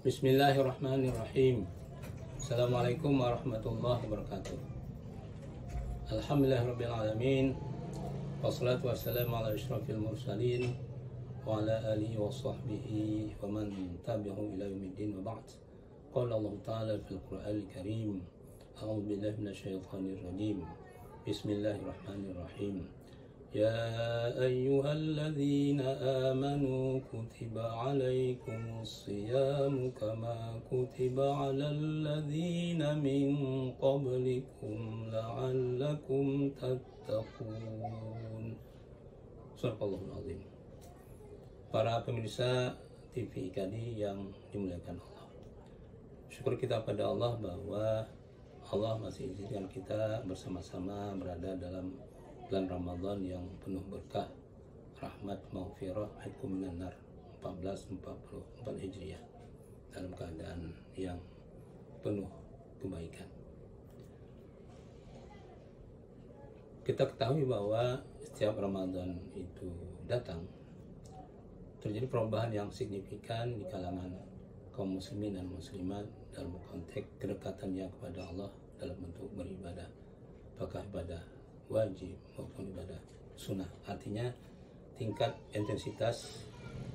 Bismillahirrahmanirrahim. Assalamualaikum warahmatullahi wabarakatuh. Alhamdulillahirabbil alamin. Wassalatu wassalamu ala asyrafil mursalin wa ala alihi wa sahbihi wa man tabi'ahum ila yaumiddin wa ba'd. Qala Allah Ta'ala fil Qur'anil Karim. A'udzu billahi minasyaitonir rajim. Bismillahirrahmanirrahim. Ya ayyuhalladzina amanu kutiba alaikumus siyamu kama kutiba alal ladzina min qablikum la'allakum tattaqun. Subhanallahul azim. Para pemirsa TV IKADI yang dimuliakan Allah, syukur kita pada Allah bahwa Allah masih izinkan kita bersama-sama berada dalam bulan Ramadan yang penuh berkah, rahmat, maghfirah, aitkum minan nar 1444 Hijriah, dalam keadaan yang penuh kebaikan. Kita ketahui bahwa setiap Ramadan itu datang, terjadi perubahan yang signifikan di kalangan kaum muslimin dan muslimat dalam konteks kedekatannya kepada Allah dalam bentuk beribadah, apakah ibadah wajib maupun ibadah sunnah. Artinya tingkat intensitas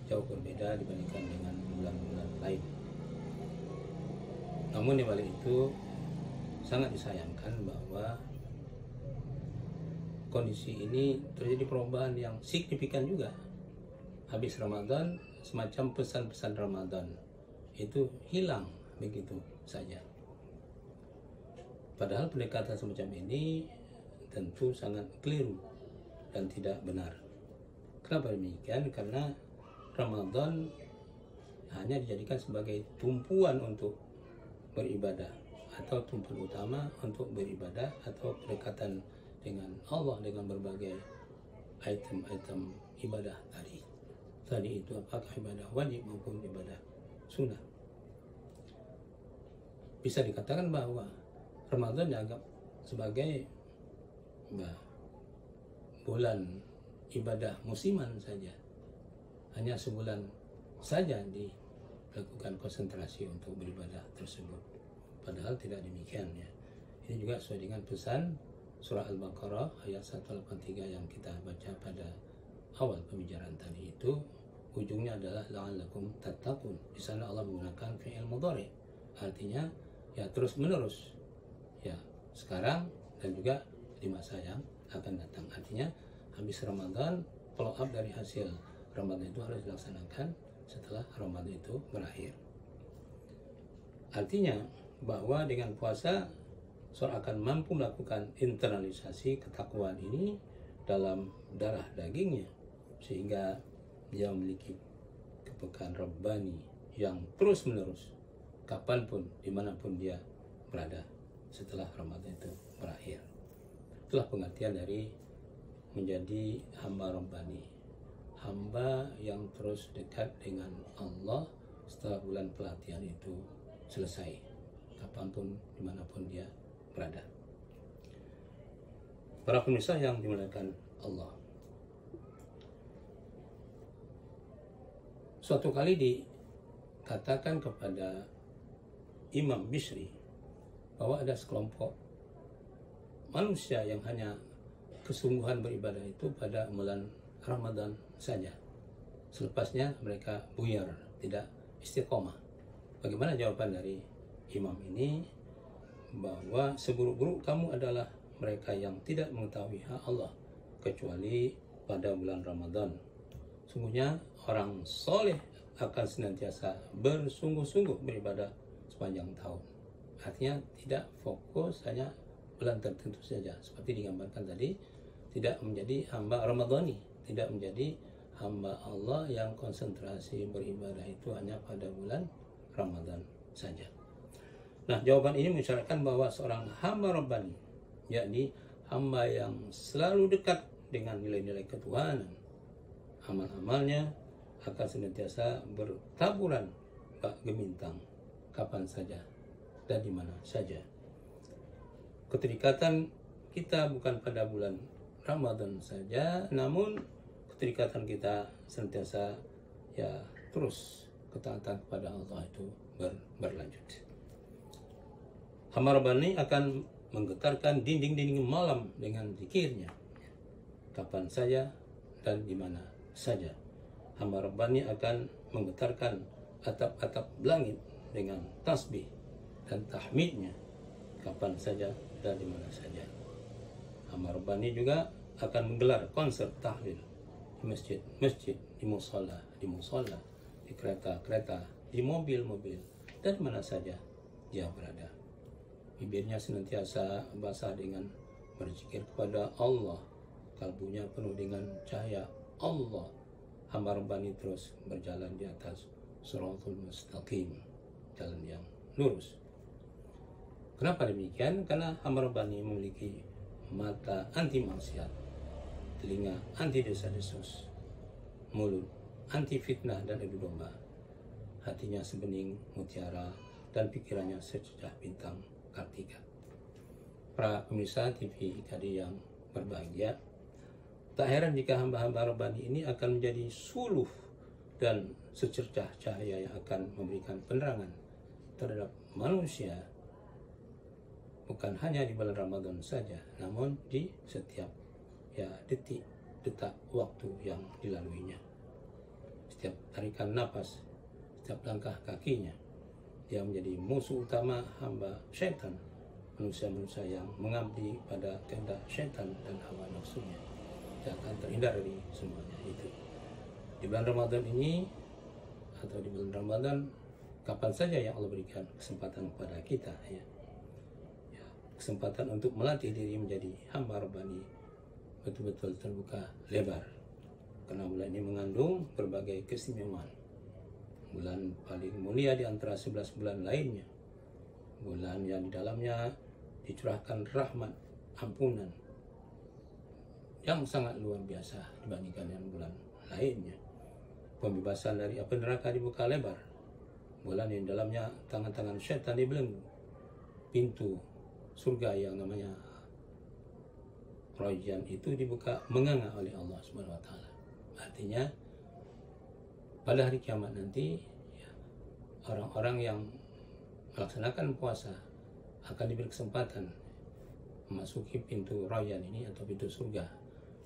jauh berbeda dibandingkan dengan bulan-bulan lain. Namun di balik itu sangat disayangkan bahwa kondisi ini terjadi perubahan yang signifikan juga. Habis Ramadan, semacam pesan-pesan Ramadan itu hilang begitu saja. Padahal pendekatan semacam ini tentu sangat keliru dan tidak benar. Kenapa demikian? Karena Ramadan hanya dijadikan sebagai tumpuan untuk beribadah, atau tumpuan utama untuk beribadah atau kedekatan dengan Allah dengan berbagai item-item ibadah tadi. Tadi itu apakah ibadah wajib maupun ibadah sunnah. Bisa dikatakan bahwa Ramadan dianggap sebagai bulan ibadah musiman saja, hanya sebulan saja dilakukan konsentrasi untuk beribadah tersebut. Padahal tidak demikian ya. Ini juga sesuai dengan pesan surah Al-Baqarah ayat 183 yang kita baca pada awal pembicaraan tadi itu. Ujungnya adalah la'allakum tattaqun. Di sana Allah menggunakan fi'il mudhari, artinya ya terus menerus, ya sekarang dan juga di masa yang akan datang. Artinya habis Ramadan, follow up dari hasil Ramadan itu harus dilaksanakan setelah Ramadan itu berakhir. Artinya bahwa dengan puasa seorang akan mampu melakukan internalisasi ketakwaan ini dalam darah dagingnya, sehingga dia memiliki kepekaan Rabbani yang terus menerus kapanpun dimanapun dia berada setelah Ramadan itu berakhir. Itulah pengertian dari menjadi hamba Rabbani, hamba yang terus dekat dengan Allah setelah bulan pelatihan itu selesai, kapanpun dimanapun dia berada. Para pemirsa yang dimuliakan Allah, suatu kali dikatakan kepada Imam Bishri bahwa ada sekelompok manusia yang hanya kesungguhan beribadah itu pada bulan Ramadan saja. Selepasnya mereka buyar, tidak istiqomah. Bagaimana jawaban dari imam ini? Bahwa seburuk-buruk kamu adalah mereka yang tidak mengetahui hak Allah kecuali pada bulan Ramadan. Sungguhnya orang soleh akan senantiasa bersungguh-sungguh beribadah sepanjang tahun. Artinya tidak fokus hanya bulan tertentu saja, seperti digambarkan tadi, tidak menjadi hamba Ramadhani, tidak menjadi hamba Allah yang konsentrasi beribadah itu hanya pada bulan Ramadan saja. Nah, jawaban ini mengisyaratkan bahwa seorang hamba Rabbani, yakni hamba yang selalu dekat dengan nilai-nilai ketuhanan, amal-amalnya akan senantiasa bertaburan bak gemintang kapan saja dan di mana saja. Keterikatan kita bukan pada bulan Ramadan saja, namun keterikatan kita senantiasa ya terus ketaatan kepada Allah itu berlanjut. Hamba Rabbani akan menggetarkan dinding-dinding malam dengan zikirnya, kapan saja dan di mana saja. Hamba Rabbani akan menggetarkan atap-atap langit dengan tasbih dan tahmidnya, kapan saja dan di mana saja. Hamba Rabbani juga akan menggelar konser tahlil di masjid-masjid, di musola, di kereta-kereta, di mobil-mobil, dan mana saja dia berada. Bibirnya senantiasa basah dengan berzikir kepada Allah, kalbunya penuh dengan cahaya Allah. Hamba Rabbani terus berjalan di atas Shirathul Mustaqim, jalan yang lurus. Kenapa demikian? Karena hamba Rabbani memiliki mata anti maksiat, telinga anti desa-desus, mulut anti fitnah dan adu domba, hatinya sebening mutiara dan pikirannya sececah bintang Kartika. Para pemirsa TV IKD yang berbahagia, tak heran jika hamba-hamba Rabbani ini akan menjadi suluh dan secercah cahaya yang akan memberikan penerangan terhadap manusia, bukan hanya di bulan Ramadan saja, namun di setiap detak waktu yang dilaluinya. Setiap tarikan napas, setiap langkah kakinya, dia menjadi musuh utama hamba syaitan, manusia-manusia yang mengabdi pada kehendak syaitan dan hawa nafsunya. Dia akan terhindar dari semuanya itu. Di bulan Ramadan ini, atau di bulan Ramadan, kapan saja yang Allah berikan kesempatan kepada kita, kesempatan untuk melatih diri menjadi hamba Rabbani betul-betul terbuka lebar, karena bulan ini mengandung berbagai keistimewaan. Bulan paling mulia di antara 11 bulan lainnya, bulan yang di dalamnya dicurahkan rahmat, ampunan yang sangat luar biasa dibandingkan dengan bulan lainnya. Pembebasan dari api neraka dibuka lebar, bulan yang di dalamnya tangan-tangan syaitan dibelenggu, pintu surga yang namanya Rayyan itu dibuka menganga oleh Allah Subhanahu wa taala. Artinya pada hari kiamat nanti, orang-orang yang melaksanakan puasa akan diberi kesempatan memasuki pintu Rayyan ini, atau pintu surga.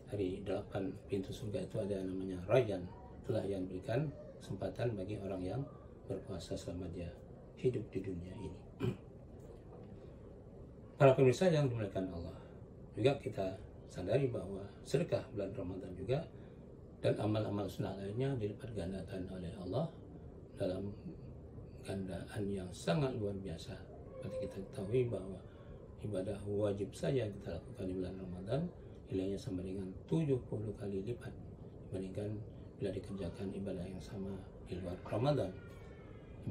Dari 8 pintu surga itu ada namanya Rayyan. Itulah yang diberikan kesempatan bagi orang yang berpuasa selama dia hidup di dunia ini. Para pemirsa yang dimuliakan Allah, juga kita sadari bahwa sedekah bulan Ramadan juga dan amal-amal sunnah lainnya dilipat gandakan oleh Allah dalam gandaan yang sangat luar biasa. Seperti kita ketahui bahwa ibadah wajib saja yang kita lakukan di bulan Ramadan nilainya sama dengan 70 kali lipat dibandingkan bila dikerjakan ibadah yang sama di luar Ramadan.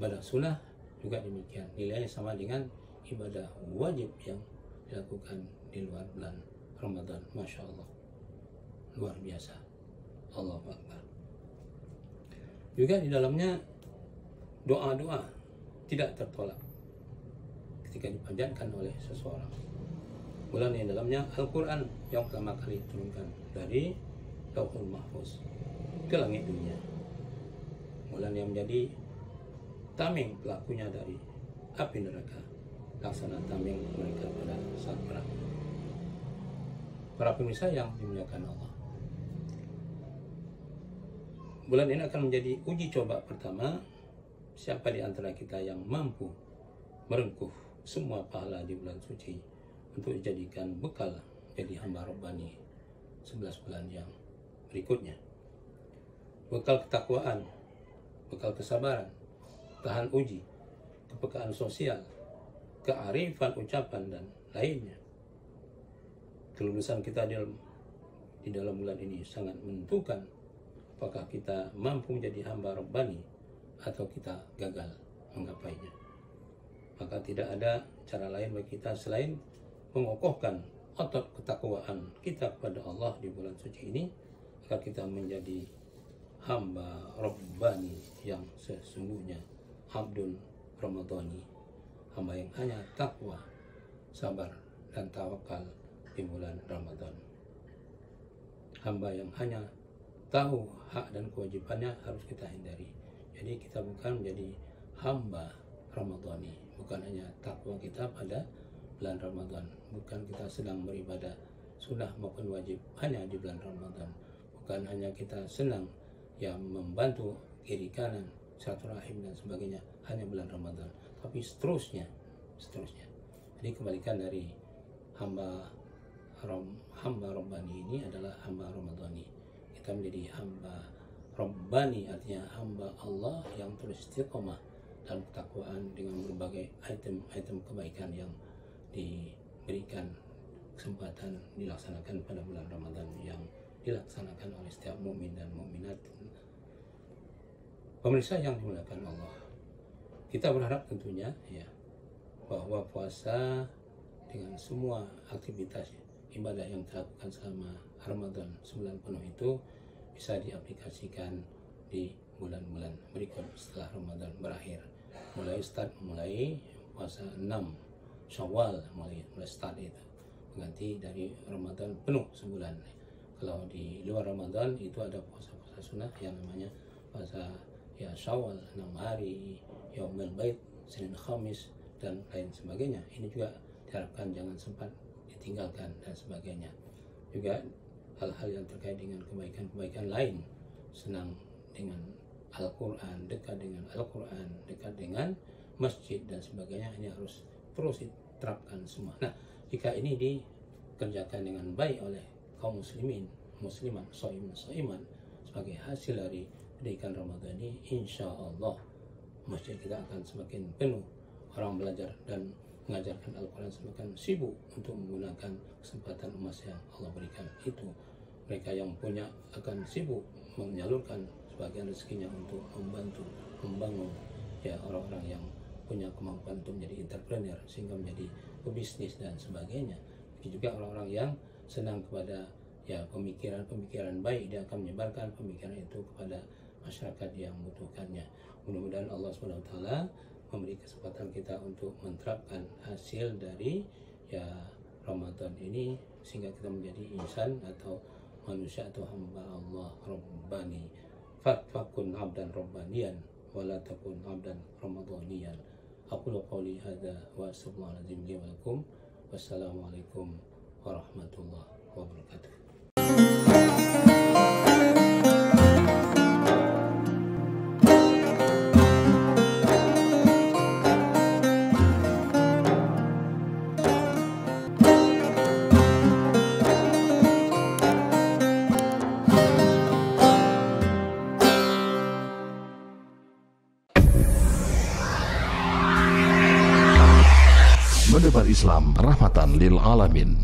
Ibadah sunnah juga demikian, nilainya sama dengan ibadah wajib yang dilakukan di luar bulan Ramadan. Masya Allah, luar biasa. Allahu Akbar. Juga di dalamnya doa-doa tidak tertolak ketika dipanjatkan oleh seseorang. Bulan yang dalamnya Al-Quran yang pertama kali diturunkan dari Lauhul Mahfuz ke langit dunia. Bulan yang menjadi tameng pelakunya dari api neraka, laksana tameng mereka pada saat perang. Para pemirsa yang dimuliakan Allah, bulan ini akan menjadi uji coba pertama siapa di antara kita yang mampu merengkuh semua pahala di bulan suci untuk dijadikan bekal jadi hamba Rabbani 11 bulan yang berikutnya. Bekal ketakwaan, bekal kesabaran, tahan uji, kepekaan sosial, kearifan ucapan, dan lainnya. Kelulusan kita di dalam bulan ini sangat menentukan apakah kita mampu menjadi hamba Rabbani atau kita gagal menggapainya. Maka tidak ada cara lain bagi kita selain mengokohkan otot ketakwaan kita kepada Allah di bulan suci ini agar kita menjadi hamba Rabbani yang sesungguhnya, Abdul Ramadhani, hamba yang hanya takwa, sabar, dan tawakal di bulan Ramadan. Hamba yang hanya tahu hak dan kewajibannya harus kita hindari. Jadi kita bukan menjadi hamba Ramadhani, bukan hanya takwa kita pada bulan Ramadan, bukan kita sedang beribadah sunnah maupun wajib hanya di bulan Ramadan, bukan hanya kita senang membantu kiri kanan, silaturahim dan sebagainya hanya bulan Ramadan, tapi seterusnya. Jadi kebalikan dari hamba Rabbani ini adalah hamba Ramadhani. Kita menjadi hamba Rabbani, artinya hamba Allah yang terus istiqomah dalam ketakwaan dengan berbagai item kebaikan yang diberikan kesempatan dilaksanakan pada bulan Ramadan, yang dilaksanakan oleh setiap mukmin dan mukminat. Pemirsa yang dimuliakan Allah, kita berharap tentunya bahwa puasa dengan semua aktivitas ibadah yang dilakukan selama Ramadan sebulan penuh itu bisa diaplikasikan di bulan-bulan berikut setelah Ramadan berakhir. Mulai puasa 6 Syawal, mulai start itu mengganti dari Ramadan penuh sebulan. Kalau di luar Ramadan itu ada puasa-puasa sunnah yang namanya puasa Syawal 6 hari, Yaumul Bait, Senin Khamis dan lain sebagainya. Ini juga diharapkan jangan sempat ditinggalkan dan sebagainya. Juga hal-hal yang terkait dengan kebaikan-kebaikan lain, senang dengan Al-Quran, dekat dengan Al-Quran, dekat dengan masjid dan sebagainya, ini harus terus diterapkan semua. Nah, jika ini dikerjakan dengan baik oleh kaum muslimin, muslimat, soiman sebagai hasil dari pendidikan Ramadan ini, insya Allah masjid kita akan semakin penuh, orang belajar dan mengajarkan Al-Quran semakin sibuk untuk menggunakan kesempatan emas yang Allah berikan itu. Mereka yang punya akan sibuk menyalurkan sebagian rezekinya untuk membantu membangun orang-orang yang punya kemampuan untuk menjadi entrepreneur sehingga menjadi pebisnis dan sebagainya. Begitu juga orang-orang yang senang kepada pemikiran baik, dia akan menyebarkan pemikiran itu kepada masyarakat yang membutuhkannya. Mudah-mudahan Allah SWT memberi kesempatan kita untuk menerapkan hasil dari Ramadan ini sehingga kita menjadi insan atau manusia atau hamba Allah Rabbani. Fakun abdan Rabbaniyan wala takun abdan Ramadhaniyan. Aqulu qawli hadza wa astaghfirullahaladzim li wa lakum. Wassalamualaikum warahmatullahi wabarakatuh. Mendebar Islam rahmatan lil alamin.